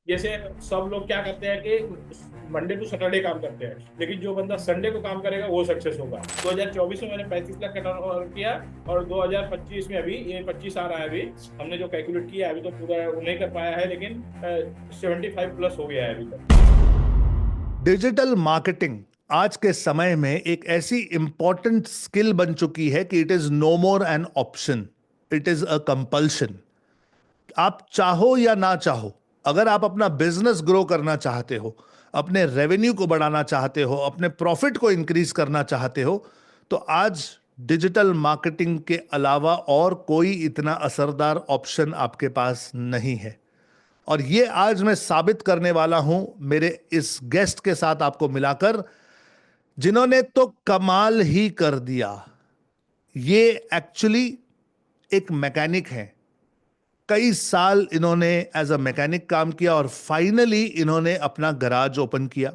जैसे सब लोग क्या करते हैं कि मंडे टू सैटरडे काम करते हैं, लेकिन जो बंदा संडे को काम करेगा वो सक्सेस होगा। 2024 में मैंने 35 लाख का टर्नओवर किया, और 2025 में, अभी ये 25 आ रहा है, अभी हमने जो कैलकुलेट किया है, अभी तो पूरा नहीं कर पाया है, लेकिन 75+ हो गया है अभी तक। डिजिटल मार्केटिंग आज के समय में एक ऐसी इंपॉर्टेंट स्किल बन चुकी है कि it is no more an option, it is a compulsion. आप चाहो या ना चाहो, अगर आप अपना बिजनेस ग्रो करना चाहते हो, अपने रेवेन्यू को बढ़ाना चाहते हो, अपने प्रॉफिट को इंक्रीज करना चाहते हो, तो आज डिजिटल मार्केटिंग के अलावा और कोई इतना असरदार ऑप्शन आपके पास नहीं है। और ये आज मैं साबित करने वाला हूं मेरे इस गेस्ट के साथ आपको मिलाकर, जिन्होंने तो कमाल ही कर दिया। ये एक्चुअली एक मैकेनिक हैं। कई साल इन्होंने एज अ मैकेनिक काम किया और फाइनली इन्होंने अपना गराज ओपन किया।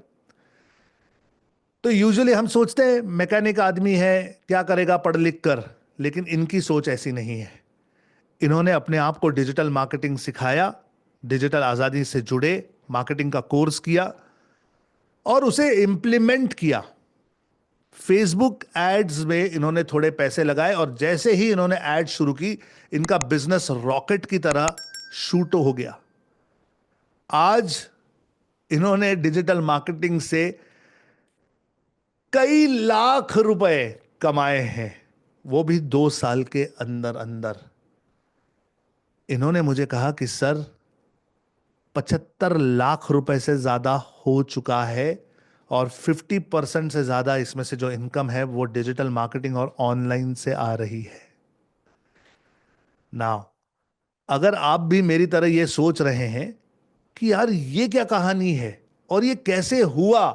तो यूजुअली हम सोचते हैं मैकेनिक आदमी है, क्या करेगा पढ़ लिख कर, लेकिन इनकी सोच ऐसी नहीं है। इन्होंने अपने आप को डिजिटल मार्केटिंग सिखाया, डिजिटल आजादी से जुड़े, मार्केटिंग का कोर्स किया और उसे इंप्लीमेंट किया। फेसबुक एड्स में इन्होंने थोड़े पैसे लगाए और जैसे ही इन्होंने एड शुरू की, इनका बिजनेस रॉकेट की तरह शूट हो गया। आज इन्होंने डिजिटल मार्केटिंग से कई लाख रुपए कमाए हैं, वो भी 2 साल के अंदर अंदर। इन्होंने मुझे कहा कि सर, 75 लाख रुपए से ज्यादा हो चुका है और 50% से ज्यादा इसमें से जो इनकम है वो डिजिटल मार्केटिंग और ऑनलाइन से आ रही है। नाउ, अगर आप भी मेरी तरह ये सोच रहे हैं कि यार ये क्या कहानी है और ये कैसे हुआ,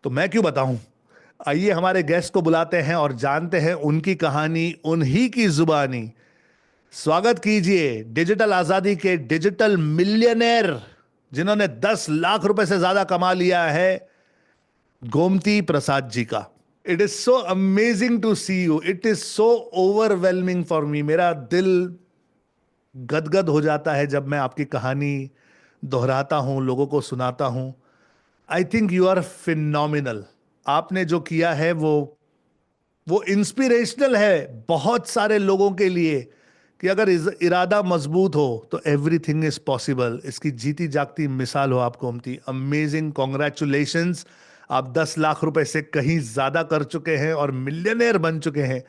तो मैं क्यों बताऊं। आइए हमारे गेस्ट को बुलाते हैं और जानते हैं उनकी कहानी, उन्हीं की जुबानी। स्वागत कीजिए डिजिटल आजादी के डिजिटल मिलियनेयर, जिन्होंने 10 लाख रुपए से ज्यादा कमा लिया है, गोमती प्रसाद जी का। It is so amazing to see you, it is so overwhelming for me. मेरा दिल गदगद हो जाता है जब मैं आपकी कहानी दोहराता हूं, लोगों को सुनाता हूं। I think you are phenomenal. आपने जो किया है वो इंस्पिरेशनल है बहुत सारे लोगों के लिए, कि अगर इरादा मजबूत हो तो एवरीथिंग इज पॉसिबल। इसकी जीती जागती मिसाल हो आप गोमती। Amazing, congratulations. आप 10 लाख रुपए से कहीं ज्यादा कर चुके हैं और मिलियनेयर बन चुके हैं।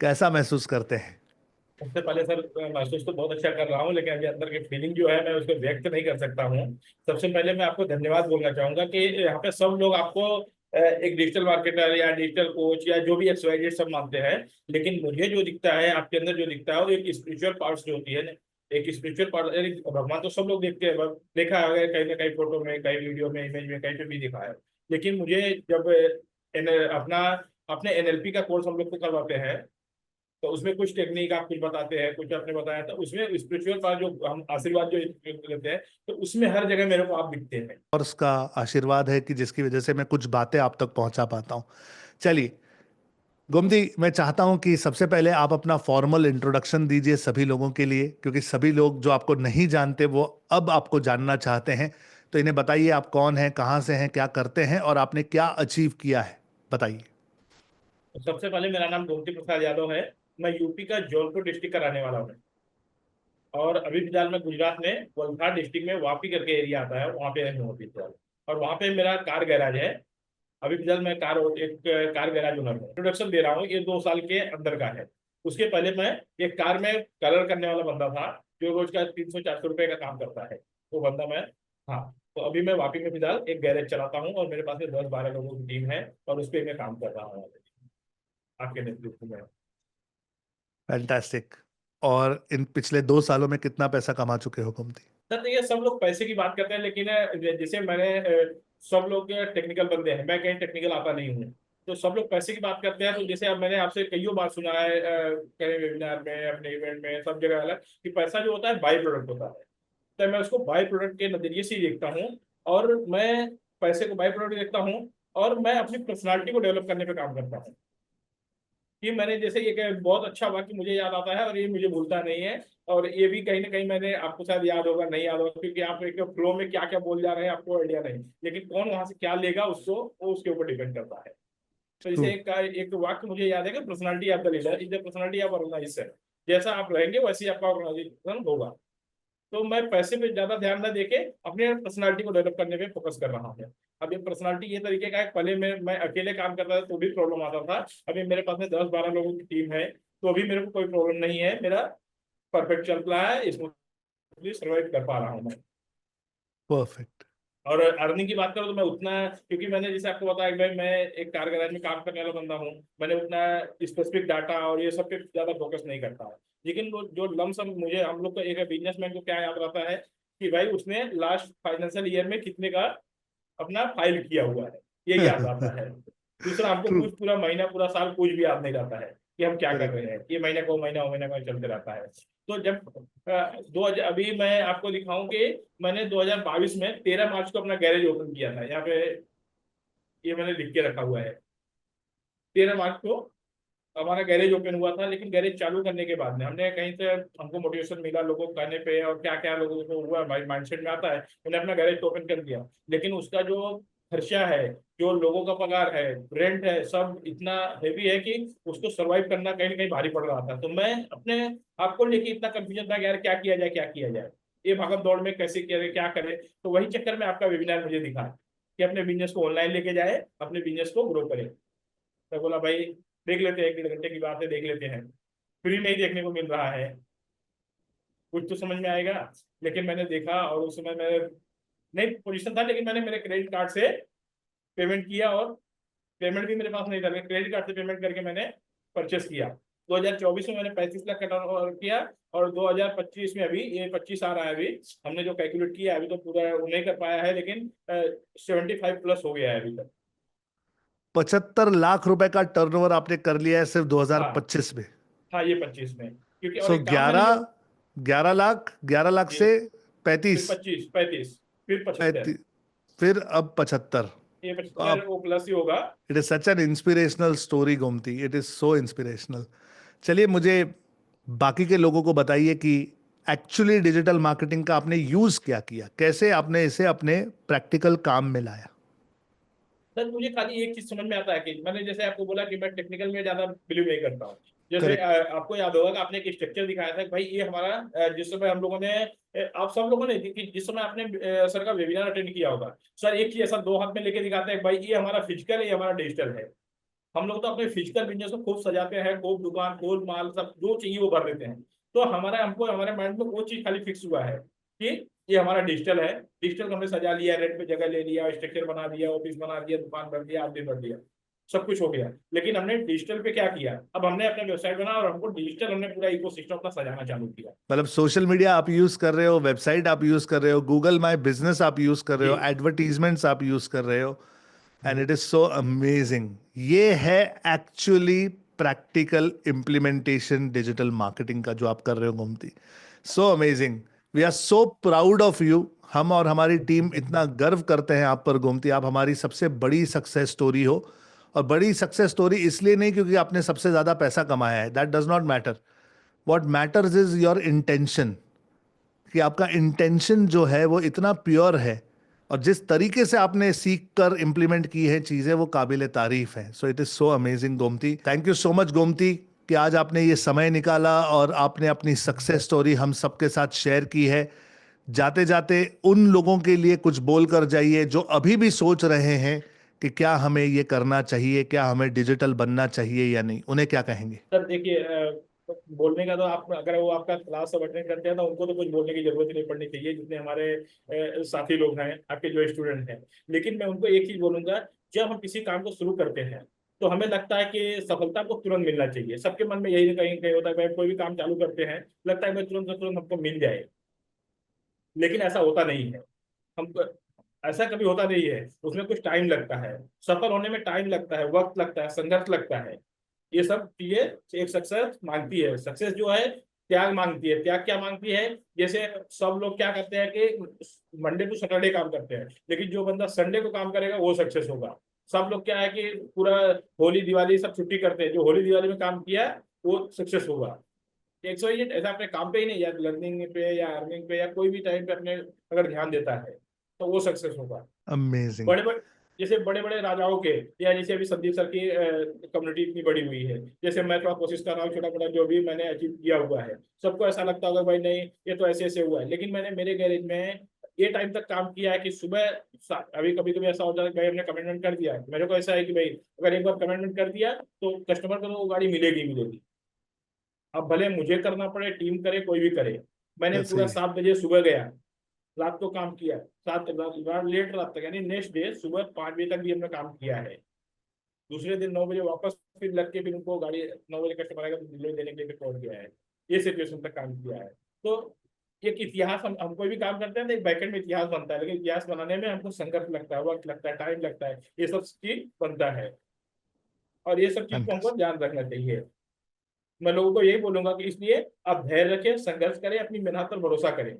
कैसा महसूस करते हैं? सबसे पहले सर, महसूस तो बहुत अच्छा कर रहा हूँ, लेकिन अभी अंदर की फीलिंग जो है मैं उसको व्यक्त नहीं कर सकता हूँ। सबसे पहले मैं आपको धन्यवाद बोलना चाहूंगा कि यहाँ पे सब लोग आपको एक डिजिटल मार्केटर या डिजिटल कोच या जो भी XYZ सब मानते हैं, लेकिन मुझे जो दिखता है आपके अंदर, जो दिखता है वो एक स्पिरिचुअल पार्ट जो होती है ना, एक स्पिरिचुअल पार्ट। भगवान तो सब लोग देखते हैं, देखा है कहीं ना कहीं फोटो में, कहीं वीडियो में, इमेज में, कहीं पे भी देखा है। लेकिन मुझे जब अपना अपने NLP का कोर्स हम लोग को करवाते हैं, तो उसमें कुछ टेक्निक आप कुछ बताते हैं, कुछ आपने बताया था, उसमें स्पिरिचुअल का जो हम आशीर्वाद जो लेते हैं, तो उसमें हर जगह मेरे को आप दिखते हैं। और उसका आशीर्वाद है कि जिसकी वजह से मैं कुछ बातें आप तक पहुंचा पाता हूं। चलिए गोमती, मैं चाहता हूं कि सबसे पहले आप अपना फॉर्मल इंट्रोडक्शन दीजिए सभी लोगों के लिए, क्योंकि सभी लोग जो आपको नहीं जानते वो अब आपको जानना चाहते हैं। तो इन्हें बताइए आप कौन हैं, कहां से हैं, क्या करते हैं और आपने क्या अचीव किया है, बताइए। तो सबसे पहले मेरा नाम गोमती प्रसाद यादव है। मैं यूपी का जौनपुर डिस्ट्रिक्ट का रहने वाला हूँ, और अभी फिलहाल मैं गुजरात में वलसाड डिस्ट्रिक्ट में वापी करके एरिया आता है, वहाँ पे हूँ अभी फिलहाल। और वहाँ पे मेरा कार गैराज है। अभी फिलहाल मैं एक कार गैराज ओनर हूँ। इंट्रोडक्शन दे रहा हूँ, ये 2 साल के अंदर का है। उसके पहले मैं एक कार में कलर करने वाला बंदा था, जो रोज का 300-400 रुपए का काम करता है, वो बंदा मैं। हाँ। तो अभी मैं वापी में फिलहाल एक गैरेज चलाता हूँ, और मेरे पास में 10-12 लोगों की टीम है, और उस पर मैं काम कर रहा हूँ आपके नेतृत्व में। फैंटास्टिक। और इन पिछले 2 सालों में कितना पैसा कमा चुके हो गोमती? सर, तो ये सब लोग पैसे की बात करते हैं, लेकिन जैसे मैंने सब लोग टेक्निकल बंदे हैं, मैं कहीं टेक्निकल आता नहीं हूँ। तो सब लोग पैसे की बात करते हैं, तो जैसे अब मैंने आपसे कईयों बार सुना है, कहीं वेबिनार में, अपने इवेंट में, सब जगह अलग, कि पैसा जो होता है बाई प्रोडक्ट होता है। तो मैं उसको बाई प्रोडक्ट के नजरिए से ही देखता हूँ, और मैं पैसे को बाई प्रोडक्ट देखता हूँ, और मैं अपनी पर्सनालिटी को डेवलप करने पे काम करता हूँ। कि मैंने जैसे ये बहुत अच्छा वाक्य मुझे याद आता है और ये मुझे भूलता नहीं है। और ये भी कहीं ना कहीं मैंने, आपको शायद याद होगा, नहीं याद होगा, क्योंकि आप एक फ्लो में क्या क्या बोल जा रहे हैं आपको आइडिया नहीं, लेकिन कौन वहां से क्या लेगा उसको, वो उसके ऊपर डिपेंड करता है। तो ट्रू। जैसे एक वाक्य मुझे याद है कि personality of the leader is the personality of organisation. जैसा आप रहेंगे वैसे ही आपका ऑर्गेनाइजेशन होगा। तो मैं पैसे पे ज्यादा ध्यान न देके अपने पर्सनालिटी को डेवलप करने पे फोकस कर रहा हूँ। अब ये पर्सनालिटी ये तरीके का है, पहले मैं अकेले काम करता था तो भी प्रॉब्लम आता था। अभी मेरे पास में 10-12 लोगों की टीम है, तो अभी मेरे को कोई प्रॉब्लम नहीं है, मेरा परफेक्ट चल रहा है, स्मूथली सर्वाइव कर पा रहा हूँ मैं। परफेक्ट। और अर्निंग की बात करूँ तो मैं उतना, क्योंकि मैंने जैसे आपको बताया कि भाई मैं एक कार गैराज में काम करने वाला बंदा हूँ, मैंने उतना स्पेसिफिक डाटा और ये सब पे ज्यादा फोकस नहीं करता है। लेकिन वो जो लमसम मुझे, हम लोग को एक बिजनेसमैन को क्या याद रहता है कि भाई उसने लास्ट फाइनेंशियल ईयर में कितने का अपना फाइल किया हुआ है, ये याद आता है। दूसरा, हमको ट्रू। कुछ पूरा महीना पूरा साल कुछ भी याद नहीं रहता है कि हम क्या कर करेक्ट। रहे हैं, ये महीने को महीना महीना का चलते रहता है। तो जब 2000, अभी मैं आपको दिखाऊं कि मैंने 2022 में 13 मार्च को अपना गैरेज ओपन किया था। यहाँ पे ये मैंने लिख के रखा हुआ है, 13 मार्च को हमारा गैरेज ओपन हुआ था। लेकिन गैरेज चालू करने के बाद में हमने कहीं से, हमको मोटिवेशन मिला लोगों को कहने पे, और क्या क्या लोगों को हुआ भाई माइंडसेट में आता है, उन्हें अपना गैरेज ओपन कर दिया। लेकिन उसका जो खर्चा है, जो लोगों का पगार है, रेंट है, सब इतना हेवी है कि उसको सर्वाइव करना कहीं ना कहीं भारी पड़ रहा था। तो मैं अपने आप को लेके इतना कंफ्यूजन था कि यार क्या किया जाए, क्या किया जाए, ये भागम दौड़ में कैसे करे, क्या करे। तो वही चक्कर में आपका वेबिनार मुझे दिखा कि अपने बिजनेस को ऑनलाइन लेके जाए, अपने बिजनेस को ग्रो करे। मैं बोला भाई देख लेते हैं, 1-1.5 घंटे की बात है, देख लेते हैं। फ्री नहीं देखने को मिल रहा है, कुछ तो समझ में आएगा। लेकिन मैंने देखा और उस समय मैं नहीं पोजीशन था, लेकिन मैंने मेरे क्रेडिट कार्ड से पेमेंट किया, और पेमेंट भी मेरे पास नहीं था, लेकिन क्रेडिट कार्ड से पेमेंट करके मैंने परचेस किया। 2024 में मैंने 35 लाख का टर्नओवर किया, और 2025 में, अभी ये 25 आ रहा है, अभी हमने जो कैलकुलेट किया है, अभी तो पूरा नहीं कर पाया है, लेकिन 75 प्लस हो गया है अभी तक। 75 लाख रुपए का टर्नओवर आपने कर लिया है सिर्फ हाँ 2025 में। हाँ, ये 25 में, क्योंकि और सो एक काम मैंने जो, 11 लाख ये से फिर 35। 25, 35, फिर 75, 35, फिर अब 75। ये 75 वो प्लस ही होगा। It is such an inspirational story Gomti, it is so inspirational. चलिए मुझे बाकी के लोगों को बताइए कि एक्चुअली डिजिटल मार्केटिंग का आपने यूज क्या किया, कैसे आपने इसे अपने प्रैक्टिकल काम में लाया। सर मुझे खाली एक चीज समझ में आता है कि मैंने जैसे आपको बोला कि मैं टेक्निकल में ज्यादा बिलीव नहीं करता हूँ। जैसे करेक्ट। आपको याद होगा कि आपने एक स्ट्रक्चर दिखाया था कि भाई ये हमारा, जिस समय हम लोगों ने, आप सब लोगों ने, कि जिस समय आपने सर का वेबिनार अटेंड किया होगा, सर एक चीज ऐसा दो हाथ में लेके दिखाते हैं भाई ये हमारा फिजिकल है, ये हमारा डिजिटल है। हम लोग तो अपने फिजिकल बिजनेस को खूब सजाते हैं, खूब दुकान, खूब माल, सब जो चाहिए वो भर देते हैं। तो हमारा, हमको हमारे माइंड में वो चीज खाली फिक्स हुआ है कि ये हमारा डिजिटल है। डिजिटल को हमने सजा लिया, रेंट पे जगह ले लिया, स्ट्रक्चर बना दिया, ऑफिस बना दिया, दुकान भर दिया, आदमी भर दिया, सब कुछ हो गया। लेकिन हमने डिजिटल पे क्या किया, अब हमने अपना वेबसाइट बनाया और हमको डिजिटल, हमने पूरा इकोसिस्टम अपना सजाना चालू किया। मतलब सोशल मीडिया आप यूज कर रहे हो, वेबसाइट आप यूज कर रहे हो, गूगल माई बिजनेस आप यूज कर रहे जी हो, एडवर्टीजमेंट्स आप यूज कर रहे हो, and ji it is so amazing. ये है actually practical implementation digital marketing का जो आप कर रहे हो Gomti. So amazing. We are so proud of you. हम और हमारी टीम इतना गर्व करते हैं आप पर गोमती। आप हमारी सबसे बड़ी सक्सेस स्टोरी हो। और बड़ी सक्सेस स्टोरी इसलिए नहीं क्योंकि आपने सबसे ज्यादा पैसा कमाया है, that does not matter. What matters is your intention, कि आपका इंटेंशन जो है वो इतना प्योर है, और जिस तरीके से आपने सीख कर इंप्लीमेंट की है चीजें वो काबिल तारीफ है। So it is so amazing Gomti. Thank you so much Gomti कि आज आपने ये समय निकाला और आपने अपनी सक्सेस स्टोरी हम सबके साथ शेयर की है। जाते जाते उन लोगों के लिए कुछ बोल कर जाइए जो अभी भी सोच रहे हैं कि क्या हमें ये करना चाहिए, क्या हमें डिजिटल बनना चाहिए या नहीं, उन्हें क्या कहेंगे। सर देखिए, बोलने का तो आप, अगर वो आपका क्लास सब अटेंड करते हैं तो उनको तो कुछ बोलने की जरूरत ही नहीं पड़नी चाहिए, जितने हमारे साथी लोग हैं, आपके जो स्टूडेंट हैं। लेकिन मैं उनको एक चीज बोलूंगा, जब हम किसी काम को शुरू करते हैं तो हमें लगता है कि सफलता को तुरंत मिलना चाहिए। सबके मन में यही कहीं कहीं होता है, भाई कोई भी काम चालू करते हैं, लगता है भाई तुरंत से तुरंत हमको मिल जाए। लेकिन ऐसा होता नहीं है। हम, ऐसा कभी होता नहीं है, उसमें कुछ टाइम लगता है, सफल होने में टाइम लगता है, वक्त लगता है, संघर्ष लगता है। ये सब चीजें एक सक्सेस मांगती है। सक्सेस जो है त्याग मांगती है। त्याग क्या मांगती है, जैसे सब लोग क्या करते हैं कि मंडे टू सैटरडे काम करते हैं, लेकिन जो बंदा संडे को काम करेगा वो सक्सेस होगा। सब लोग क्या है कि पूरा होली दिवाली सब छुट्टी करते हैं, जो होली दिवाली में काम किया वो सक्सेस होगा। एक सौ ये ऐसा अपने काम पे ही नहीं, या लर्निंग पे या अर्निंग पे या कोई भी टाइम पे अपने अगर ध्यान देता है तो वो सक्सेस होगा। अमेजिंग। बड़े बड़े जैसे बड़े बड़े राजाओं के, या जैसे अभी संदीप सर की कम्युनिटी इतनी बड़ी हुई है, जैसे मैं थोड़ा कोशिश कर रहा हूँ छोटा मोटा जो भी मैंने अचीव किया हुआ है, सबको ऐसा लगता होगा भाई नहीं ये तो ऐसे ऐसे हुआ है, लेकिन मैंने मेरे गैरेज में ये टाइम तक काम किया है कि सुबह अभी कभी कभी ऐसा होता है कि भाई हमने कमिटमेंट कर दिया, मेरे को ऐसा है कि भाई अगर एक बार कमिटमेंट कर दिया तो कस्टमर को तो वो गाड़ी मिलेगी मिलेगी। अब भले मुझे करना पड़े, टीम करे, कोई भी करे। मैंने पूरा सही है। 7 बजे सुबह गया, रात को काम किया, लेट रात तक, यानी नेक्स्ट डे सुबह 5 बजे तक भी हमने काम किया है। दूसरे दिन 9 बजे वापस फिर लग के फिर उनको गाड़ी 9 बजे कस्टमर आएगा तो डिलीवरी देने के लिए पहुंच गया है। ये सिचुएशन तक काम किया है। तो एक इतिहास, हम कोई भी काम करते हैं तो एक बैकेंड में इतिहास बनता है, लेकिन इतिहास बनाने में हमको संघर्ष लगता है, वक्त लगता है, टाइम लगता है, ये सब चीज बनता है। और ये सब चीज को हमको फैंटास्टिक। ध्यान रखना चाहिए। मैं लोगों को यही बोलूंगा कि इसलिए आप धैर्य रखें, संघर्ष करें, अपनी मेहनत पर भरोसा करें।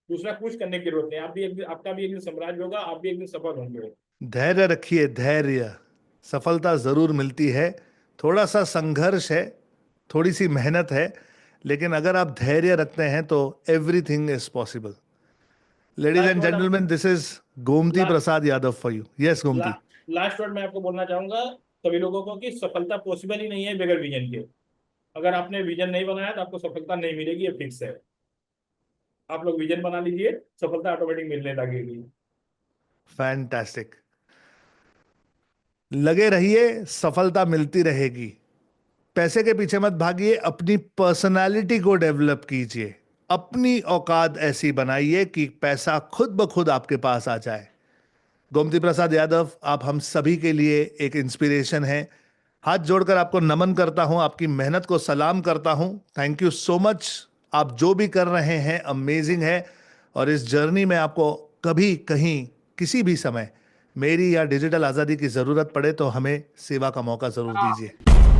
दूसरा कुछ करने की जरूरत नहीं, आप भी एक दिन, आपका भी एक दिन साम्राज्य होगा, आप भी एक दिन सफल होंगे। धैर्य रखिए, धैर्य। सफलता जरूर मिलती है। थोड़ा सा संघर्ष है, थोड़ी सी मेहनत है, लेकिन अगर आप धैर्य रखते हैं तो everything is possible. Ladies last and word आप जेंटलमैन, दिस इज गोमती ला, Prasad Yadav for you. Yes ला, गोमती। लास्ट वर्ड मैं आपको बोलना चाहूंगा सभी लोगों को कि सफलता पॉसिबल ही नहीं है बगैर विजन के। अगर आपने विजन नहीं बनाया तो आपको सफलता नहीं मिलेगी, ये फिक्स है। आप लोग विजन बना लीजिए, सफलता ऑटोमेटिक मिलने लगेगी। फैंटास्टिक। लगे रहिए, सफलता मिलती रहेगी। पैसे के पीछे मत भागिए, अपनी पर्सनालिटी को डेवलप कीजिए। अपनी औकात ऐसी बनाइए कि पैसा खुद ब खुद आपके पास आ जाए। गोमती प्रसाद यादव, आप हम सभी के लिए एक इंस्पिरेशन हैं। हाथ जोड़कर आपको नमन करता हूं, आपकी मेहनत को सलाम करता हूं। Thank you so much. आप जो भी कर रहे हैं अमेजिंग है। और इस जर्नी में आपको कभी कहीं किसी भी समय मेरी या डिजिटल आज़ादी की ज़रूरत पड़े तो हमें सेवा का मौका ज़रूर दीजिए।